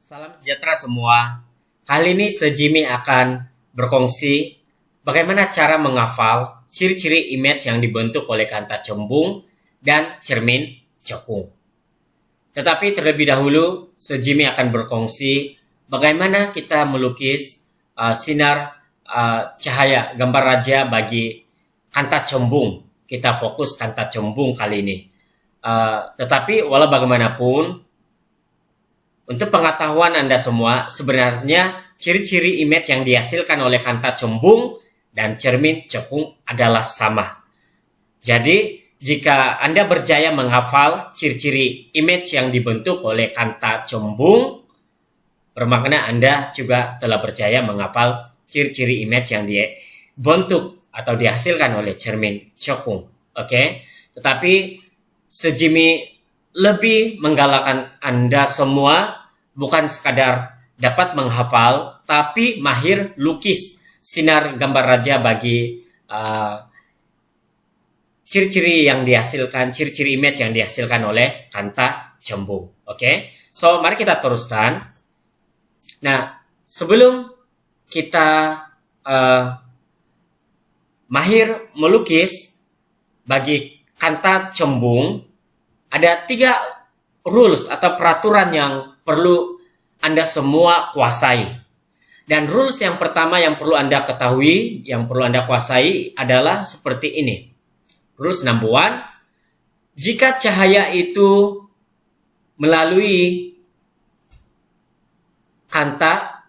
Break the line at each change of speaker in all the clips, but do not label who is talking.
Salam sejahtera semua. Kali ini Sejimi akan berkongsi bagaimana cara menghafal ciri-ciri image yang dibentuk oleh kanta cembung dan cermin cekung. Tetapi terlebih dahulu, Sejimi akan berkongsi bagaimana kita melukis sinar cahaya gambar raja bagi kanta cembung. Kita fokus kanta cembung kali ini. Tetapi walau bagaimanapun, untuk pengetahuan Anda semua, sebenarnya ciri-ciri image yang dihasilkan oleh kanta cembung dan cermin cekung adalah sama. Jadi, jika Anda berjaya menghafal ciri-ciri image yang dibentuk oleh kanta cembung, bermakna Anda juga telah berjaya menghafal ciri-ciri image yang dibentuk atau dihasilkan oleh cermin cekung. Oke? Tetapi Sejimi lebih menggalakkan Anda semua bukan sekadar dapat menghafal, tapi mahir lukis sinar gambar raja bagi ciri-ciri yang dihasilkan, ciri-ciri image yang dihasilkan oleh kanta cembung. Oke? So, mari kita teruskan. Nah, sebelum kita mahir melukis bagi kanta cembung, ada 3 rules atau peraturan yang perlu Anda semua kuasai. Dan rules yang pertama yang perlu Anda ketahui, yang perlu Anda kuasai adalah seperti ini. Rules number 1, jika cahaya itu melalui kanta,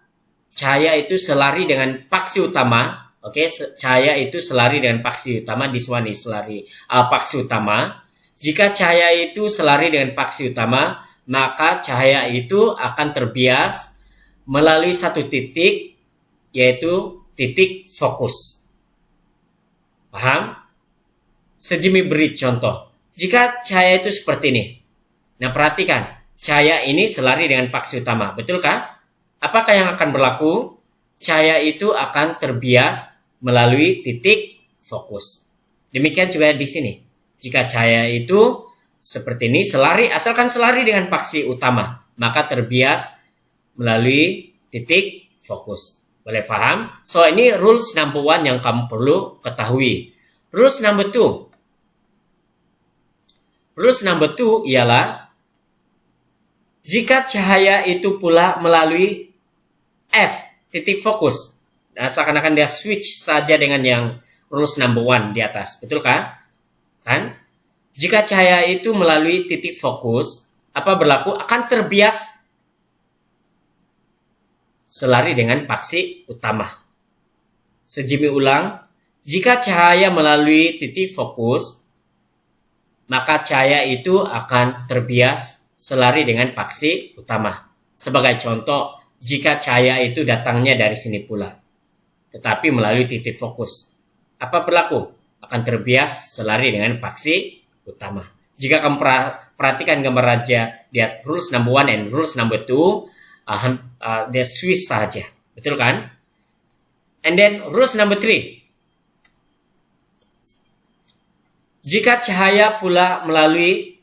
cahaya itu selari dengan paksi utama. Oke, cahaya itu selari dengan paksi utama. This one is selari paksi utama. Jika cahaya itu selari dengan paksi utama, maka cahaya itu akan terbias melalui satu titik, yaitu titik fokus. Paham? Sejimi beri contoh. Jika cahaya itu seperti ini. Nah, perhatikan. Cahaya ini selari dengan paksi utama. Betulkah? Apakah yang akan berlaku? Cahaya itu akan terbias melalui titik fokus. Demikian juga di sini. Jika cahaya itu seperti ini, asalkan selari dengan paksi utama, maka terbias melalui titik fokus. Boleh paham? So, ini rules number 1 yang kamu perlu ketahui. Rules number 2. Rules number 2 ialah jika cahaya itu pula melalui F, titik fokus. Nah, seakan-akan dia switch saja dengan yang rules number 1 di atas. Betulkah? Kan? Jika cahaya itu melalui titik fokus, apa berlaku? Akan terbias selari dengan paksi utama. Sejimi ulang, jika cahaya melalui titik fokus, maka cahaya itu akan terbias selari dengan paksi utama. Sebagai contoh, jika cahaya itu datangnya dari sini pula, tetapi melalui titik fokus, apa berlaku? Akan terbias selari dengan paksi utama. Jika kamu perhatikan gambar raja, lihat rules number 1 and rules number 2, dia switch saja. Betul kan? And then rules number 3. Jika cahaya pula melalui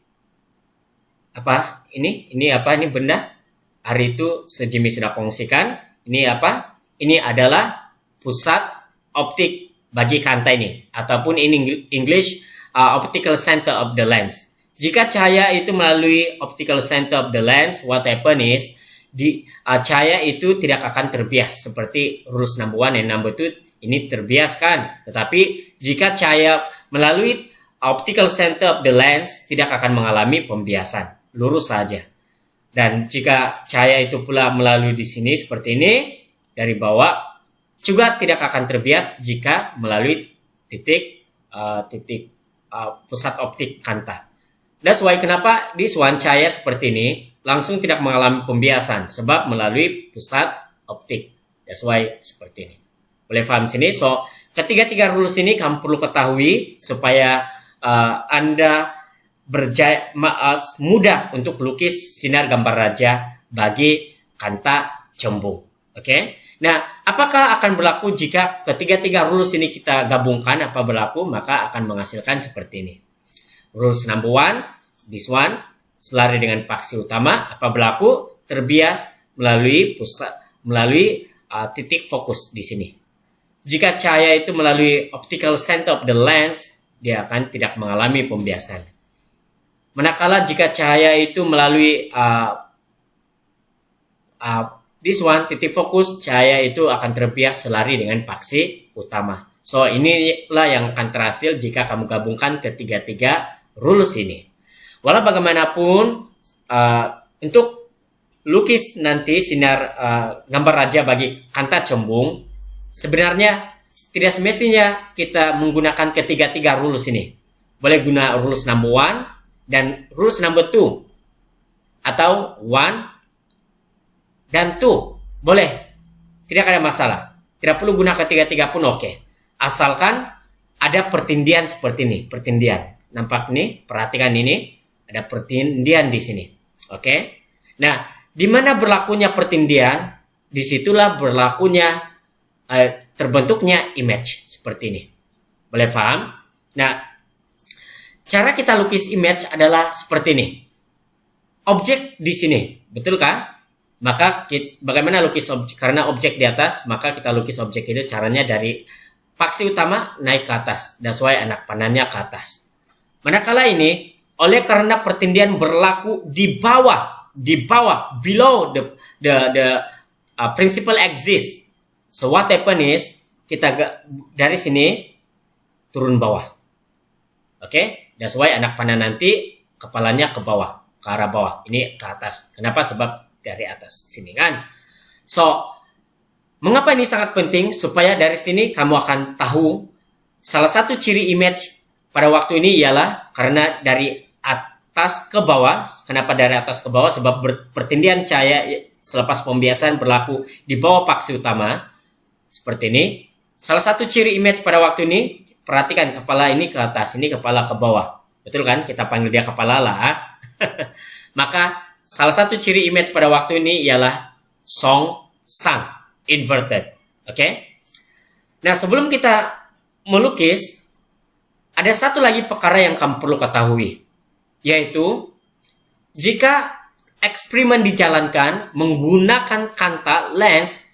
apa? Ini apa? Ini benda? Hari itu Sejimi sudah kongsikan. Ini apa? Ini adalah pusat optik bagi kanta ini, ataupun in English optical center of the lens. Jika cahaya itu melalui optical center of the lens, what happen is cahaya itu tidak akan terbias seperti rules number 1 dan number 2 ini terbias kan. Tetapi jika cahaya melalui optical center of the lens tidak akan mengalami pembiasan, lurus saja. Dan jika cahaya itu pula melalui di sini seperti ini dari bawah, juga tidak akan terbias jika melalui titik pusat optik kanta. That's why kenapa this one cahaya seperti ini langsung tidak mengalami pembiasan, sebab melalui pusat optik. That's why seperti ini. Boleh paham sini? So, ketiga rules ini kamu perlu ketahui supaya Anda mudah untuk lukis sinar gambar raja bagi kanta cembung. Oke? Nah, apakah akan berlaku jika ketiga rules ini kita gabungkan? Apa berlaku? Maka akan menghasilkan seperti ini. Rules number 1, this one, selari dengan paksi utama. Apa berlaku? Terbias melalui titik fokus di sini. Jika cahaya itu melalui optical center of the lens, dia akan tidak mengalami pembiasan. Manakala jika cahaya itu melalui this one, titik fokus, cahaya itu akan terbias selari dengan paksi utama. So, inilah yang akan terhasil jika kamu gabungkan ketiga-tiga rules ini. Walau bagaimanapun, untuk lukis nanti sinar gambar raja bagi kanta cembung, sebenarnya tidak semestinya kita menggunakan ketiga-tiga rules ini. Boleh guna rules number 1 dan rules number 2. Atau 1 dan 2. Boleh. Tidak ada masalah. Tidak perlu guna ketiga-tiga pun oke. Asalkan ada pertindian seperti ini. Pertindian. Nampak nih? Perhatikan ini. Ada pertindian di sini. Oke? Nah, di mana berlakunya pertindian, disitulah berlakunya terbentuknya image seperti ini. Boleh paham? Nah, cara kita lukis image adalah seperti ini. Objek di sini, betul kah? Maka bagaimana lukis objek? Karena objek di atas, maka kita lukis objek itu caranya dari paksi utama naik ke atas. That's why anak panahnya ke atas. Manakala ini, oleh karena pertindian berlaku di bawah, below the principal axis. So what happen is, kita dari sini turun bawah. Oke? That's why anak panah nanti kepalanya ke bawah, ke arah bawah. Ini ke atas. Kenapa? Sebab dari atas sini kan. So, mengapa ini sangat penting? Supaya dari sini kamu akan tahu salah satu ciri image pada waktu ini ialah karena dari atas ke bawah. Kenapa dari atas ke bawah? Sebab pertindian cahaya selepas pembiasan berlaku di bawah paksi utama. Seperti ini. Salah satu ciri image pada waktu ini, perhatikan kepala ini ke atas, ini kepala ke bawah. Betul kan? Kita panggil dia kepala lah. Maka salah satu ciri image pada waktu ini ialah song sang, inverted. Oke? Nah, sebelum kita melukis, ada satu lagi perkara yang kamu perlu ketahui, yaitu jika eksperimen dijalankan menggunakan kanta lens,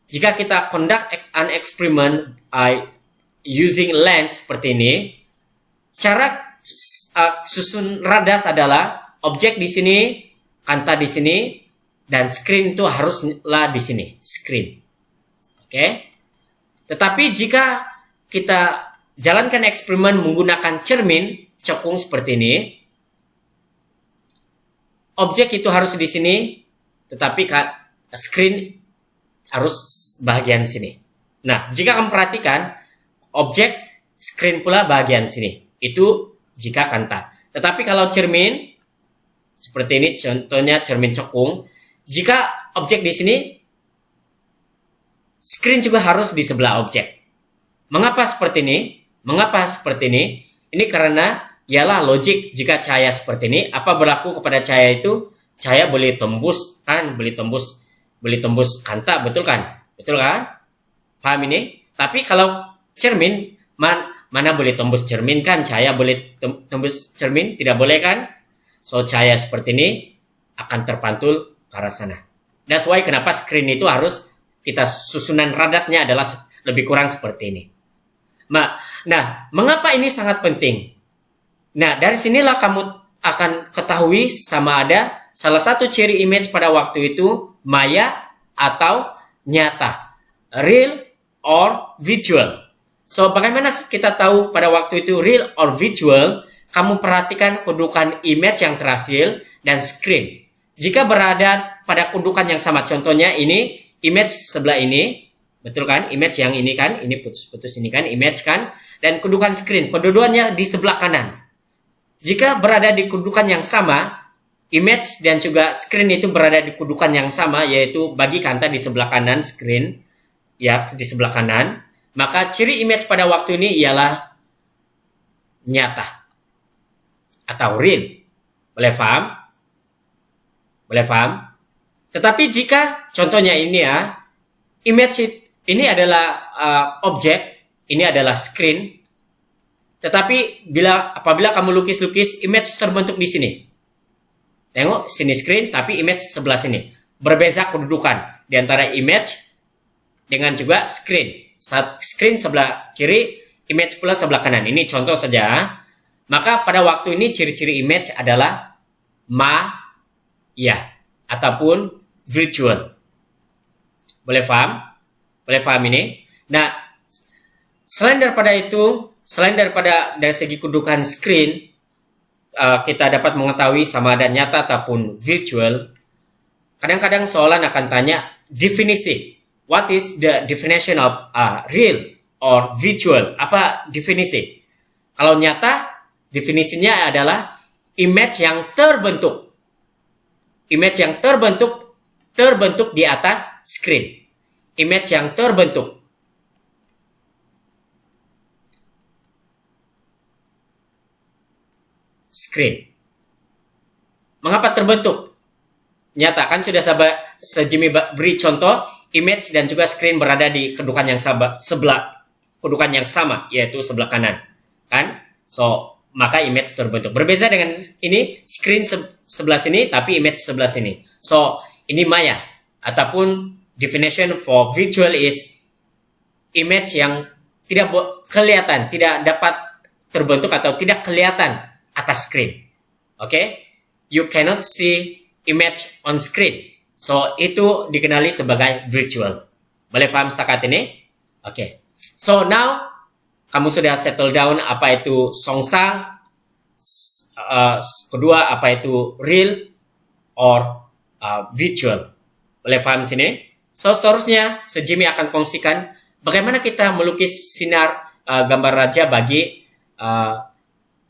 jika kita conduct an experiment using lens seperti ini, cara susun radas adalah objek di sini, kanta di sini, dan screen itu haruslah di sini, screen. Oke? Tetapi jika kita jalankan eksperimen menggunakan cermin cekung seperti ini, objek itu harus di sini, tetapi screen harus bagian sini. Nah, jika kamu perhatikan, objek screen pula bagian sini. Itu jika kanta. Tetapi kalau cermin, seperti ini contohnya cermin cekung, jika objek di sini, screen juga harus di sebelah objek. Mengapa seperti ini? Mengapa seperti ini? Ini karena ialah logik jika cahaya seperti ini, apa berlaku kepada cahaya itu? Cahaya boleh tembus kan, boleh tembus kanta, betul kan? Betul kan? Paham ini? Tapi kalau cermin, mana boleh tembus cermin kan? Cahaya boleh tembus cermin? Tidak boleh kan? So, cahaya seperti ini akan terpantul ke arah sana. That's why kenapa screen itu harus kita susunan radasnya adalah lebih kurang seperti ini. Nah, mengapa ini sangat penting? Nah, dari sinilah kamu akan ketahui sama ada salah satu ciri image pada waktu itu maya atau nyata, real or visual. So, bagaimana kita tahu pada waktu itu real or visual? Kamu perhatikan kedudukan image yang terhasil dan screen. Jika berada pada kedudukan yang sama, contohnya ini image sebelah ini, betul kan? Image yang ini kan, ini putus-putus ini kan, image kan, dan kedudukan screen, kedudukannya di sebelah kanan. Jika berada di kedudukan yang sama, image dan juga screen itu berada di kedudukan yang sama, yaitu bagi kanta di sebelah kanan screen, ya di sebelah kanan, maka ciri image pada waktu ini ialah nyata atau real. Boleh paham? Boleh paham? Tetapi jika contohnya ini ya, image ini adalah objek, ini adalah screen. Tetapi apabila kamu lukis-lukis, image terbentuk di sini. Tengok sini screen, tapi image sebelah sini. berbeza kedudukan di antara image dengan juga screen. Screen sebelah kiri, image pula sebelah kanan. Ini contoh saja. Maka pada waktu ini ciri-ciri image adalah maya ataupun virtual. Boleh paham? Boleh paham ini? Nah, selain daripada dari segi kedudukan screen, kita dapat mengetahui sama ada nyata ataupun virtual. Kadang-kadang soalan akan tanya definisi. What is the definition of real or virtual? Apa definisi? Kalau nyata, definisinya adalah image yang terbentuk. Image yang terbentuk di atas screen. Image yang terbentuk. Screen. Mengapa terbentuk? Nyata kan sudah Jimmy beri contoh, image dan juga screen berada di kedudukan yang kedudukan yang sama, yaitu sebelah kanan. Kan? So, maka image terbentuk. Berbeza dengan ini, screen sebelah sini, tapi image sebelah sini. So, ini maya. Ataupun definition for virtual is image yang tidak kelihatan, tidak dapat terbentuk atau tidak kelihatan atas screen. Okay? You cannot see image on screen. So, itu dikenali sebagai virtual. Boleh paham setakat ini? Okay. So, now, kamu sudah settle down apa itu songsang. Kedua, apa itu real or virtual. Boleh paham sini? So, seterusnya, Jimmy akan kongsikan bagaimana kita melukis sinar gambar raja bagi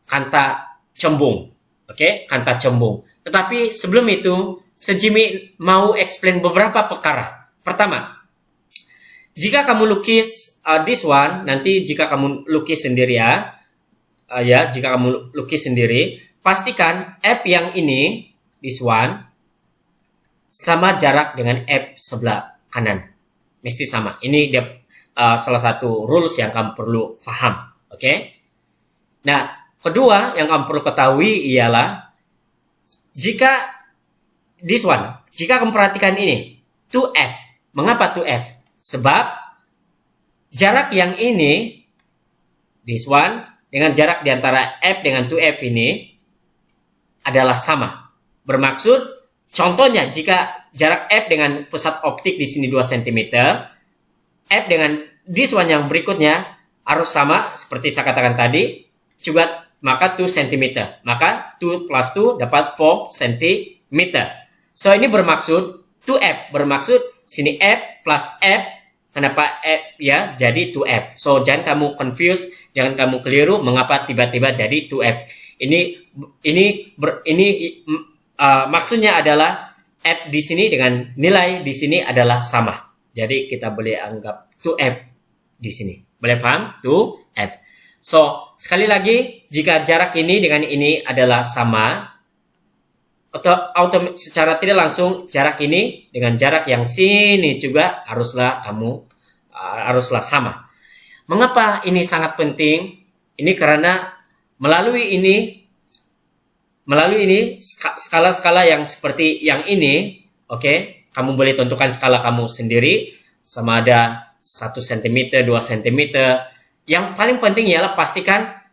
kanta cembung. Oke, kanta cembung. Tetapi sebelum itu, Jimmy mau explain beberapa perkara. Pertama, jika kamu lukis this one, nanti jika kamu lukis sendiri jika kamu lukis sendiri, pastikan app yang ini, this one, sama jarak dengan app sebelah kanan. Mesti sama. Ini dia salah satu rules yang kamu perlu paham. Oke? Nah, kedua yang kamu perlu ketahui ialah jika kamu perhatikan ini 2F. Mengapa 2F? Sebab jarak yang ini this one dengan jarak di antara F dengan 2F ini adalah sama. Bermaksud contohnya jika jarak F dengan pusat optik di sini 2 cm, F dengan this one yang berikutnya harus sama seperti saya katakan tadi, juga maka 2 cm. Maka 2 plus 2 dapat 4 cm. So, ini bermaksud 2F. Bermaksud sini F plus F. Kenapa F ya? Jadi 2F. So, jangan kamu confuse, jangan kamu keliru mengapa tiba-tiba jadi 2F. Maksudnya adalah F di sini dengan nilai di sini adalah sama. Jadi, kita boleh anggap 2F di sini. Boleh paham? 2F. So, sekali lagi, jika jarak ini dengan ini adalah sama, atau secara tidak langsung jarak ini dengan jarak yang sini juga haruslah sama. Mengapa ini sangat penting? Ini karena melalui ini skala-skala yang seperti yang ini, oke, kamu boleh tentukan skala kamu sendiri sama ada 1 cm, 2 cm. Yang paling penting ialah pastikan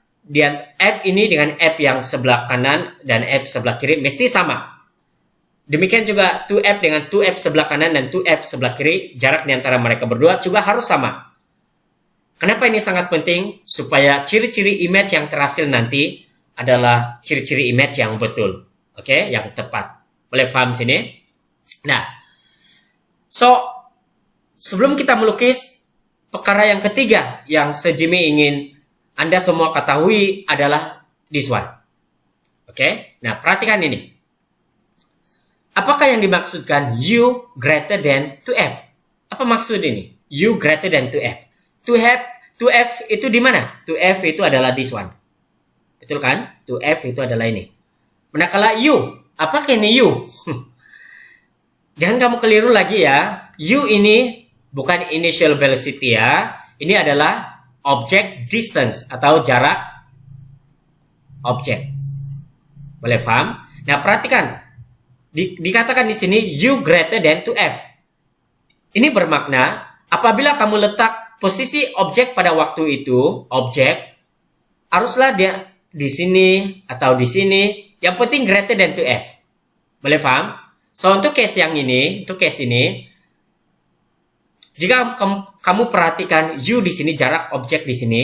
app ini dengan app yang sebelah kanan dan app sebelah kiri mesti sama. Demikian juga 2app dengan 2app sebelah kanan dan 2app sebelah kiri, jarak di antara mereka berdua juga harus sama. Kenapa ini sangat penting? Supaya ciri-ciri image yang terhasil nanti adalah ciri-ciri image yang betul. Oke, yang tepat. Boleh paham sini? Nah, so sebelum kita melukis, perkara yang ketiga yang Jimmy ingin Anda semua ketahui adalah this one. Oke? Nah, perhatikan ini. Apakah yang dimaksudkan U greater than 2F? Apa maksud ini? U greater than 2F. 2F itu di mana? 2F itu adalah this one. Betul kan? 2F itu adalah ini. Manakala U, apakah ini U? Jangan kamu keliru lagi ya. U ini bukan initial velocity ya. Ini adalah object distance atau jarak objek. Boleh paham? Nah, perhatikan. dikatakan di sini U greater than to F. Ini bermakna apabila kamu letak posisi objek pada waktu itu, objek haruslah dia di sini atau di sini. Yang penting greater than to F. Boleh paham? So untuk case ini, jika kamu perhatikan U di sini, jarak objek di sini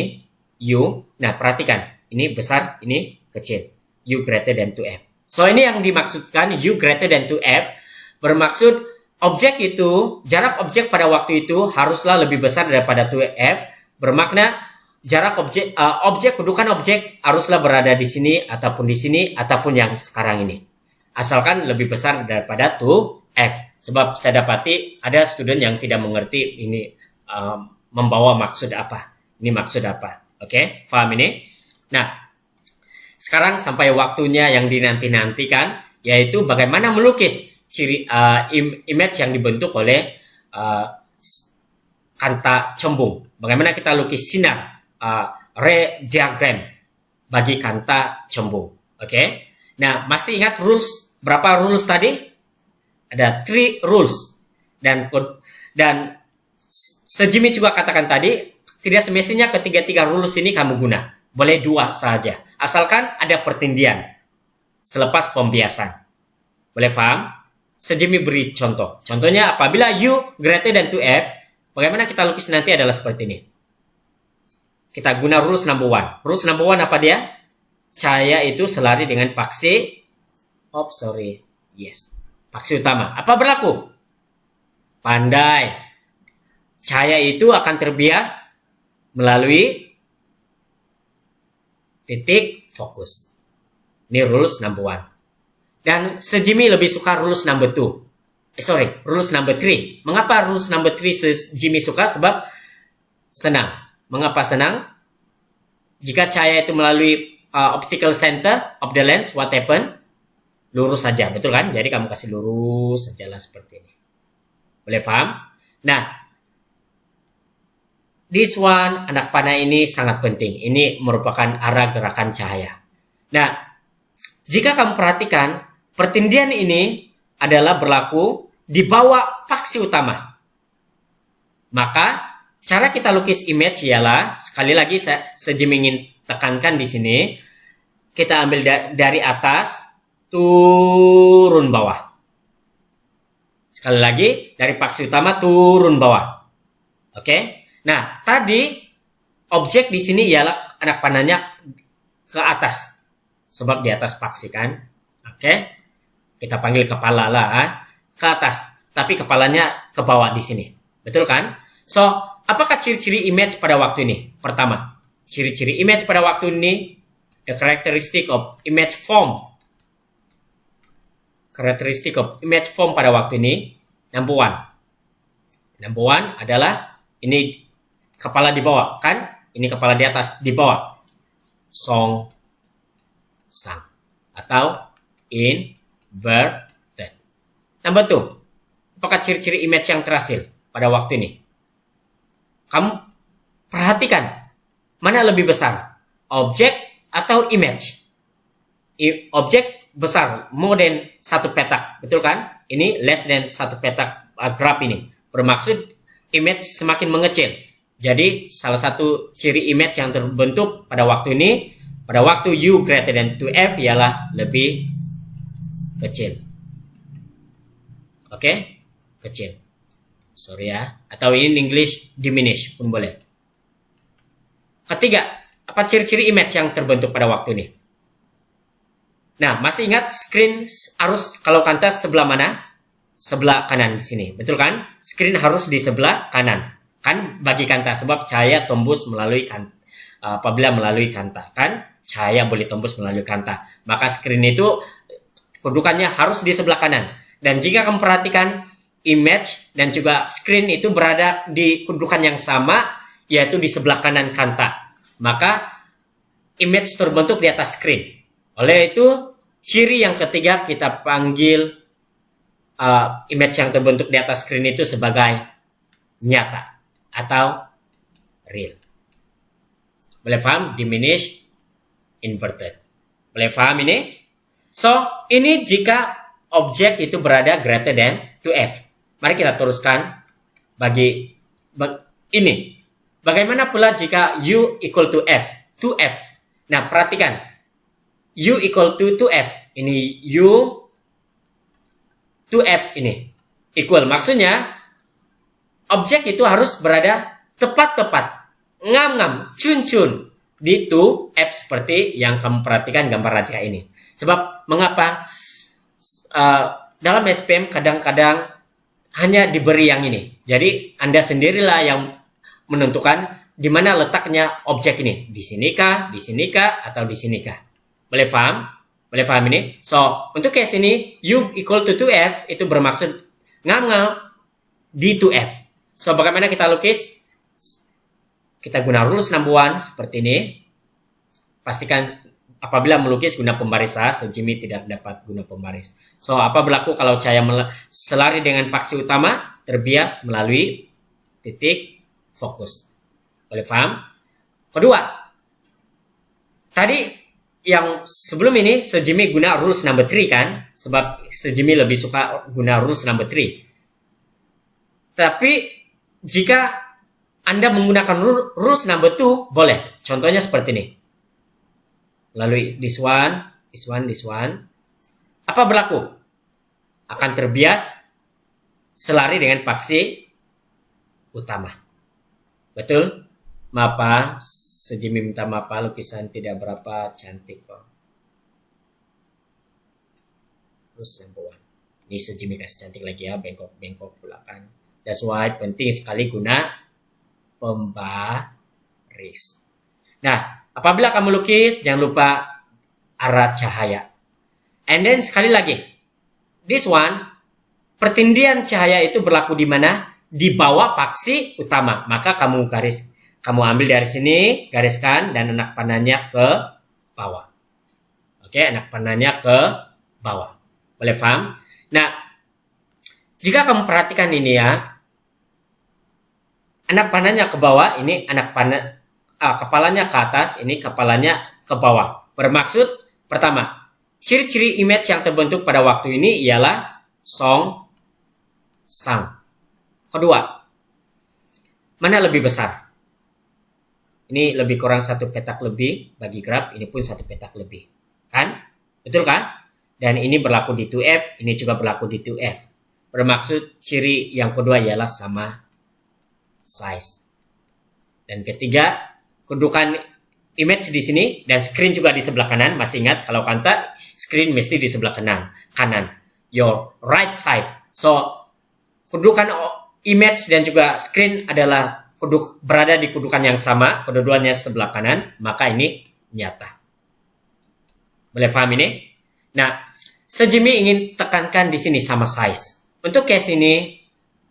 U. Nah, perhatikan, ini besar, ini kecil. U greater than to F. So ini yang dimaksudkan U greater than to F, bermaksud objek itu, jarak objek pada waktu itu haruslah lebih besar daripada to F, bermakna jarak objek, kedudukan objek haruslah berada di sini ataupun yang sekarang ini. Asalkan lebih besar daripada to F. Sebab saya dapati ada student yang tidak mengerti ini membawa maksud apa. Ini maksud apa. Oke, paham ini? Nah, sekarang sampai waktunya yang dinanti-nantikan, yaitu bagaimana melukis image yang dibentuk oleh kanta cembung. Bagaimana kita lukis sinar ray diagram bagi kanta cembung. Oke. Nah, masih ingat rules? Berapa rules tadi? Ada 3 rules. Dan Sejimi juga katakan tadi, tidak semestinya ketiga-tiga rules ini kamu guna. Boleh 2 saja. Asalkan ada pertindian selepas pembiasan. Boleh paham? Sejimi beri contoh. Contohnya apabila U greater than to F, bagaimana kita lukis nanti adalah seperti ini. Kita guna rules number 1. Rules number 1 apa dia? Cahaya itu selari dengan paksi paksi utama. Apa berlaku? Pandai. Cahaya itu akan terbias melalui titik fokus. Ini rules number 1. Dan Sejimi lebih suka rules number 2. Rules number 3. Mengapa rules number 3 Sejimi suka? Sebab senang. Mengapa senang? Jika cahaya itu melalui optical center of the lens, what happen? Lurus saja, betul kan? Jadi kamu kasih lurus sajalah seperti ini. Boleh paham? Nah, this one, anak panah ini sangat penting. Ini merupakan arah gerakan cahaya. Nah, jika kamu perhatikan, pertindian ini adalah berlaku di bawah paksi utama. Maka, cara kita lukis image ialah, sekali lagi Sejimi ingin tekankan di sini, kita ambil dari atas, turun bawah. Sekali lagi, dari paksi utama, turun bawah. Oke? Nah, tadi objek di sini ialah anak panahnya ke atas. Sebab di atas paksi kan. Oke? Kita panggil kepala lah. Ke atas. Tapi kepalanya ke bawah di sini. Betul kan? So, apakah ciri-ciri image pada waktu ini? Pertama, ciri-ciri image pada waktu ini, the characteristic of image form. Characteristic of image form pada waktu ini, number 1. Number 1 adalah ini kepala di bawah, kan? Ini kepala di atas, di bawah. Song, sang. Atau inverted. Number 2. Apakah ciri-ciri image yang terhasil pada waktu ini? Kamu perhatikan, mana lebih besar? Objek atau image? Objek besar, more than 1 petak. Betul kan? Ini less than 1 petak graph ini. Bermaksud image semakin mengecil. Jadi salah satu ciri image yang terbentuk pada waktu ini, pada waktu U greater than 2F ialah lebih kecil. Oke? Kecil. Sorry ya. Atau in English diminish pun boleh. Ketiga, apa ciri-ciri image yang terbentuk pada waktu ini? Nah, masih ingat screen harus kalau kanta sebelah mana? Sebelah kanan di sini. Betul kan? Screen harus di sebelah kanan. Kan bagi kanta sebab cahaya tembus melalui kanta. Apabila melalui kanta, kan cahaya boleh tembus melalui kanta. Maka screen itu kedudukannya harus di sebelah kanan. Dan jika kamu perhatikan image dan juga screen itu berada di kedudukan yang sama, yaitu di sebelah kanan kanta. Maka image terbentuk di atas screen. Oleh itu, ciri yang ketiga kita panggil image yang terbentuk di atas screen itu sebagai nyata atau real. Boleh paham? Diminish, inverted. Boleh paham ini? So, ini jika objek itu berada greater than 2f. Mari kita teruskan ini. Bagaimana pula jika u equal to f? 2f. Nah, perhatikan. U equal to 2f. Ini u 2f ini. Equal. Maksudnya, objek itu harus berada tepat-tepat. Ngam-ngam. Cun-cun. Di 2f seperti yang kamu perhatikan gambar raja ini. Sebab mengapa dalam SPM kadang-kadang hanya diberi yang ini. Jadi Anda sendirilah yang menentukan di mana letaknya objek ini. Di sinikah, atau di sinikah. Boleh paham? Boleh paham ini? So, untuk case ini, u equal to 2f itu bermaksud ngam-ngam di 2f. So, bagaimana kita lukis? Kita guna rules number 1 seperti ini. Pastikan apabila melukis guna pembaris sejimi tidak dapat guna pembaris. So, apa berlaku kalau cahaya selari dengan paksi utama terbias melalui titik fokus. Boleh paham? Kedua, tadi yang sebelum ini sejimi guna rules number 3 kan? Sebab sejimi lebih suka guna rules number 3. Tapi jika Anda menggunakan rules number 2 boleh. Contohnya seperti ini. Lalu this one. Apa berlaku? Akan terbias selari dengan paksi utama. Betul? Maaf, sejimi minta maaf, lukisan tidak berapa cantik kok. Terus number 1. Ini sejimi kasih cantik lagi ya, bengkok pula kan. That's why penting sekali guna pembaris. Nah, apabila kamu lukis, jangan lupa arah cahaya. And then sekali lagi, this one, pertindian cahaya itu berlaku di mana? Di bawah paksi utama. Maka kamu ambil dari sini, gariskan, dan anak panahnya ke bawah. Oke, anak panahnya ke bawah. Boleh paham? Nah, jika kamu perhatikan ini ya, anak panahnya ke bawah, ini anak panah, kepalanya ke atas, ini kepalanya ke bawah. Bermaksud, pertama, ciri-ciri image yang terbentuk pada waktu ini ialah sang. Kedua, mana lebih besar? Ini lebih kurang 1 petak lebih bagi graf, ini pun 1 petak lebih. Kan? Betul kan? Dan ini berlaku di 2F, ini juga berlaku di 2F. Bermaksud ciri yang kedua ialah sama size. Dan ketiga, kedudukan image di sini dan screen juga di sebelah kanan. Masih ingat kalau kata screen mesti di sebelah kanan. Your right side. So, kedudukan image dan juga screen adalah berada di kedudukan yang sama, kedudukannya sebelah kanan, maka ini nyata. Boleh paham ini? Nah, sejimi ingin tekankan di sini sama size. Untuk case ini,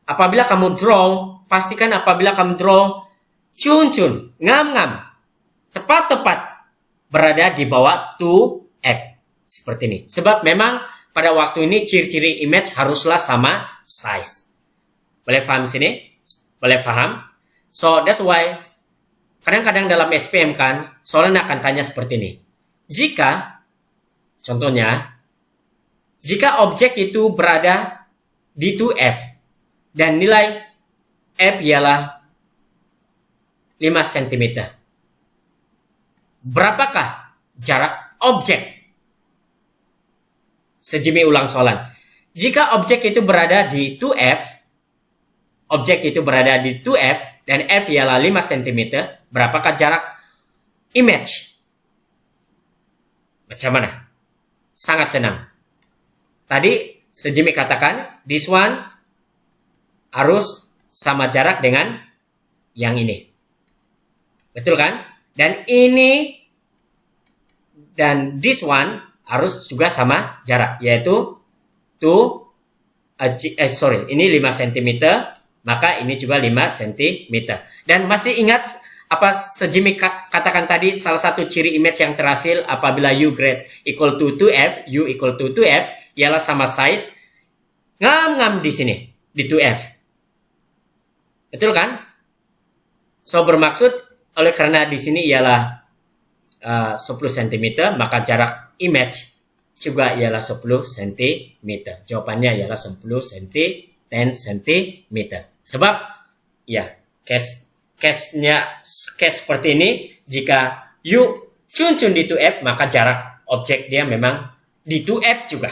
apabila kamu draw, pastikan apabila kamu draw, cun-cun, ngam-ngam, tepat-tepat berada di bawah 2F. Seperti ini. Sebab memang pada waktu ini ciri-ciri image haruslah sama size. Boleh paham sini? Boleh paham? So, that's why kadang-kadang dalam SPM kan, soalnya akan tanya seperti ini. Contohnya, jika objek itu berada di 2F dan nilai F ialah 5 cm. Berapakah jarak objek? Sejimi ulang soalan. Jika objek itu berada di 2F, dan F ialah 5 cm, berapakah jarak image? Macam mana? Sangat senang. Tadi sejimi katakan, this one harus sama jarak dengan yang ini. Betul kan? Dan ini dan this one harus juga sama jarak, yaitu ini 5 cm, maka ini juga 5 cm. Dan masih ingat apa sejimi katakan tadi, salah satu ciri image yang terhasil apabila u equal to 2f ialah sama size. Ngam-ngam di sini, di 2f. Betul kan? So, bermaksud oleh karena di sini ialah 10 cm, maka jarak image juga ialah 10 cm. Jawabannya ialah 10 cm, 10 cm. Sebab ya, case seperti ini, jika you cun-cun di 2F, maka jarak objek dia memang di 2F juga.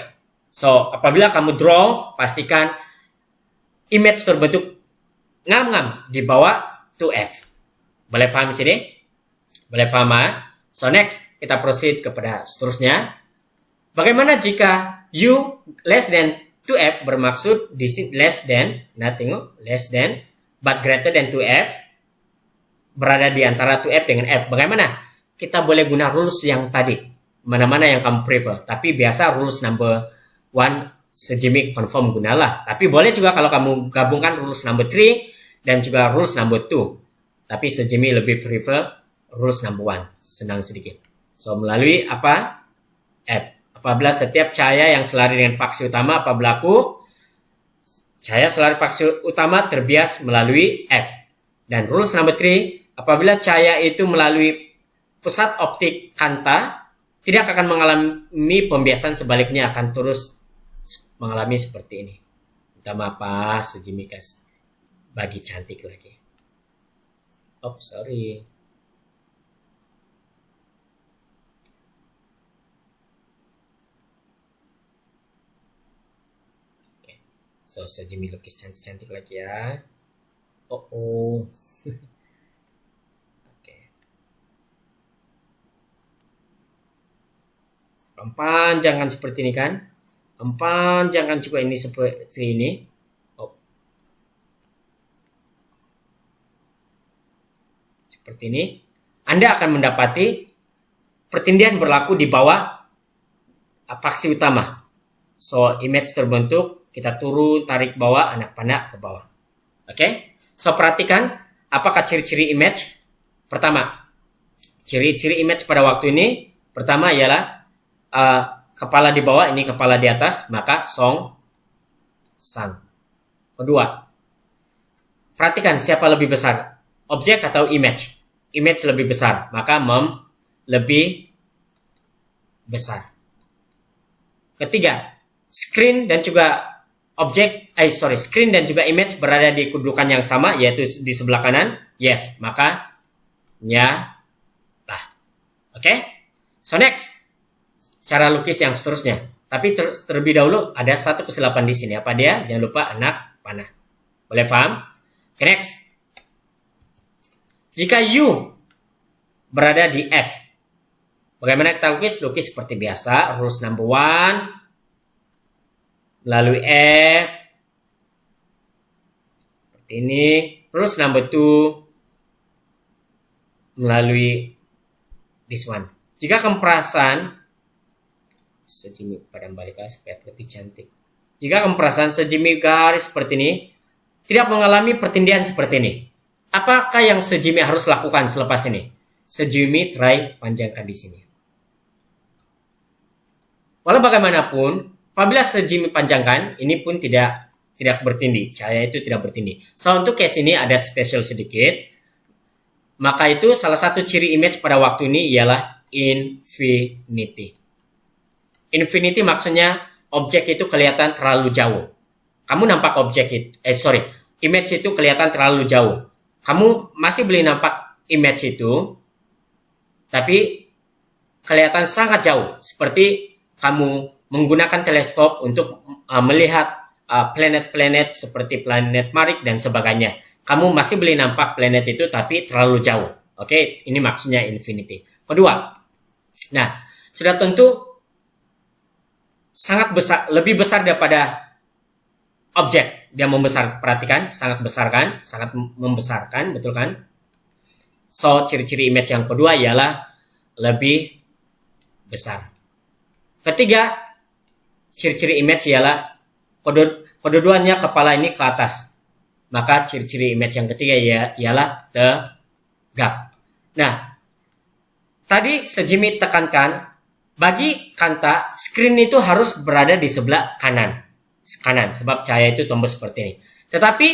So, apabila kamu draw, pastikan image terbentuk ngam-ngam di bawah 2F. Boleh paham di sini? Boleh paham ya? So, next, kita proceed kepada seterusnya. Bagaimana jika U less than 2F bermaksud di sini less than, tengok, less than, but greater than 2F, berada di antara 2F dengan F. Bagaimana? Kita boleh guna rules yang tadi, mana-mana yang kamu prefer. Tapi biasa rules number 1 sejimi confirm gunalah. Tapi boleh juga kalau kamu gabungkan rules number 3 dan juga rules number 2. Tapi sejimi lebih prefer rules number 1, senang sedikit. So, melalui apa? F. Apabila setiap cahaya yang selari dengan paksi utama apa berlaku? Cahaya selari paksi utama terbias melalui F. Dan rules number 3, apabila cahaya itu melalui pusat optik kanta, tidak akan mengalami pembiasan, sebaliknya akan terus mengalami seperti ini. Minta maaf apa, sejimi kas bagi cantik lagi. Oh, sorry. So, sejimi lukis cantik-cantik lagi ya. Oh. Oke. Panjangkan seperti ini kan. Panjangkan juga ini seperti ini. Oh. Seperti ini. Anda akan mendapati pertindihan berlaku di bawah paksi utama. So, image terbentuk. Kita turun, tarik bawah, anak panah ke bawah. Oke? So, perhatikan apakah ciri-ciri image. Pertama, ciri-ciri image pada waktu ini, pertama ialah kepala di bawah, ini kepala di atas, maka sang. Kedua, perhatikan siapa lebih besar, objek atau image. Image lebih besar, maka lebih besar. Ketiga, screen dan juga screen dan juga image berada di kedudukan yang sama, yaitu di sebelah kanan. Yes, maka nyata. Oke? So, next, cara lukis yang seterusnya. Tapi terlebih dahulu ada satu kesilapan di sini. Apa dia? Jangan lupa anak panah. Boleh paham? Oke, next. Jika U berada di F, bagaimana kita lukis? Lukis seperti biasa. Rules number 1. Melalui F. Seperti ini. Rules number 2. Melalui this one. Jika kemperasan, sejimi padam balik supaya lebih cantik. Jika kemperasan sejimi garis seperti ini tidak mengalami pertindihan seperti ini, apakah yang sejimi harus lakukan selepas ini? Sejimi try panjangkan di sini. Walau bagaimanapun, apabila sejimi panjangkan, ini pun tidak bertindih. Cahaya itu tidak bertindih. So, untuk case ini ada special sedikit. Maka itu salah satu ciri image pada waktu ini ialah infinity. Infinity maksudnya objek itu kelihatan terlalu jauh. Kamu nampak image itu kelihatan terlalu jauh. Kamu masih boleh nampak image itu, tapi kelihatan sangat jauh. Seperti kamu menggunakan teleskop untuk melihat planet-planet seperti planet Marikh dan sebagainya. Kamu masih boleh nampak planet itu tapi terlalu jauh. Oke, ini maksudnya infinity. Kedua, nah, sudah tentu sangat besar, lebih besar daripada objek. Dia membesar, perhatikan, sangat besar kan? Sangat membesarkan, betul kan? So, ciri-ciri image yang kedua ialah lebih besar. Ketiga, ciri-ciri image ialah kedudukannya kepala ini ke atas. Maka ciri-ciri image yang ketiga ialah tegak. Nah, tadi sejimi tekankan, bagi kanta, screen itu harus berada di sebelah kanan, sebab cahaya itu tembus seperti ini. Tetapi,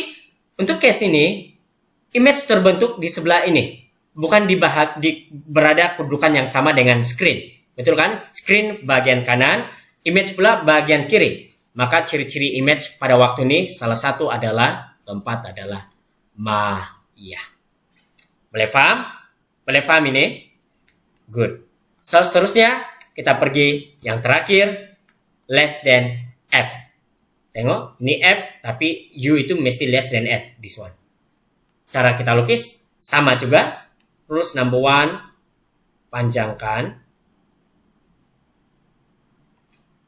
untuk case ini, image terbentuk di sebelah ini. Bukan berada kedudukan yang sama dengan screen. Betul kan? Screen bagian kanan, image pula bagian kiri. Maka ciri-ciri image pada waktu ini salah satu adalah, keempat adalah Maya. Boleh paham? Boleh paham ini? Good. So, seterusnya kita pergi yang terakhir, less than F. Tengok, ini F, tapi U itu mesti less than F, this one. Cara kita lukis sama juga. Rules number 1, panjangkan.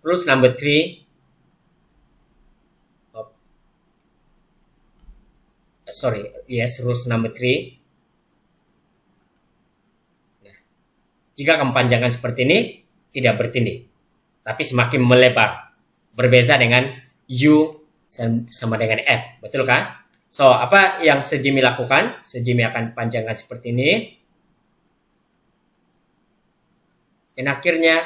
Rules number 3, rules number 3. Nah, jika kamu panjangkan seperti ini, tidak bertindih, tapi semakin melebar. Berbeza dengan U sama dengan F, betul kan? So, apa yang Sejimi lakukan? Sejimi akan panjangkan seperti ini. Dan akhirnya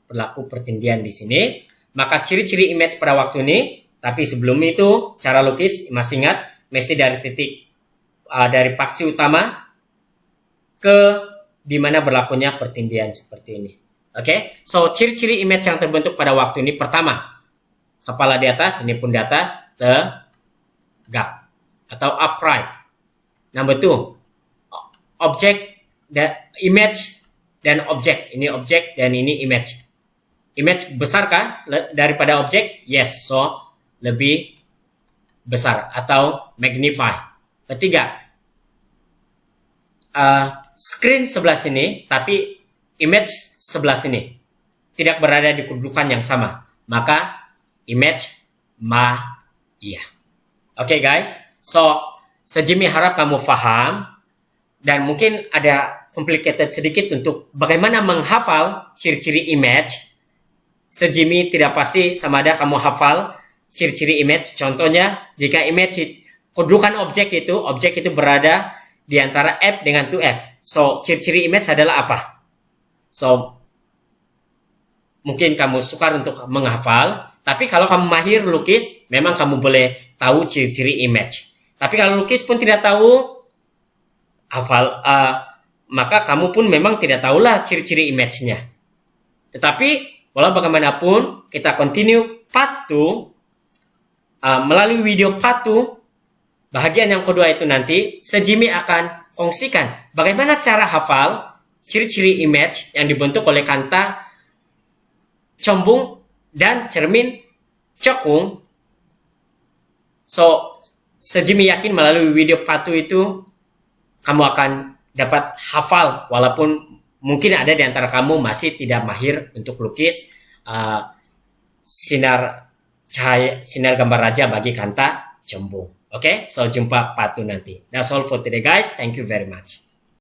berlaku pertindihan di sini. Maka ciri-ciri image pada waktu ini, tapi sebelum itu cara lukis masih ingat, mesti dari titik dari paksi utama ke dimana berlakunya pertindihan seperti ini. Oke, so ciri-ciri image yang terbentuk pada waktu ini, pertama, kepala di atas, ini pun di atas, tegak atau upright. Number 2, objek dan image dan objek. Ini objek dan ini image. Image besarkah daripada objek? Yes, so lebih besar atau magnify. Ketiga, screen sebelah sini, tapi image sebelah sini. Tidak berada di kedudukan yang sama. Maka image Maya. Oke guys, so Sejimi harap kamu paham. Dan mungkin ada complicated sedikit untuk bagaimana menghafal ciri-ciri image. Sejimi tidak pasti sama ada kamu hafal ciri-ciri image. Contohnya, jika image kedudukan objek itu berada di antara F dengan 2F. So, ciri-ciri image adalah apa? So, mungkin kamu sukar untuk menghafal, tapi kalau kamu mahir lukis, memang kamu boleh tahu ciri-ciri image. Tapi kalau lukis pun tidak tahu hafal, maka kamu pun memang tidak tahulah ciri-ciri image-nya. Tetapi, walau bagaimanapun, kita continue part 2. Melalui video part 2, bahagian yang kedua itu nanti, Sejimi akan kongsikan bagaimana cara hafal ciri-ciri image yang dibentuk oleh kata combung dan cermin cokung. So, Sejimi yakin melalui video part 2 itu, kamu akan dapat hafal, walaupun mungkin ada di antara kamu masih tidak mahir untuk lukis sinar gambar raja bagi kata cembung. Oke, so jumpa part 2 nanti. That's all for today guys. Thank you very much.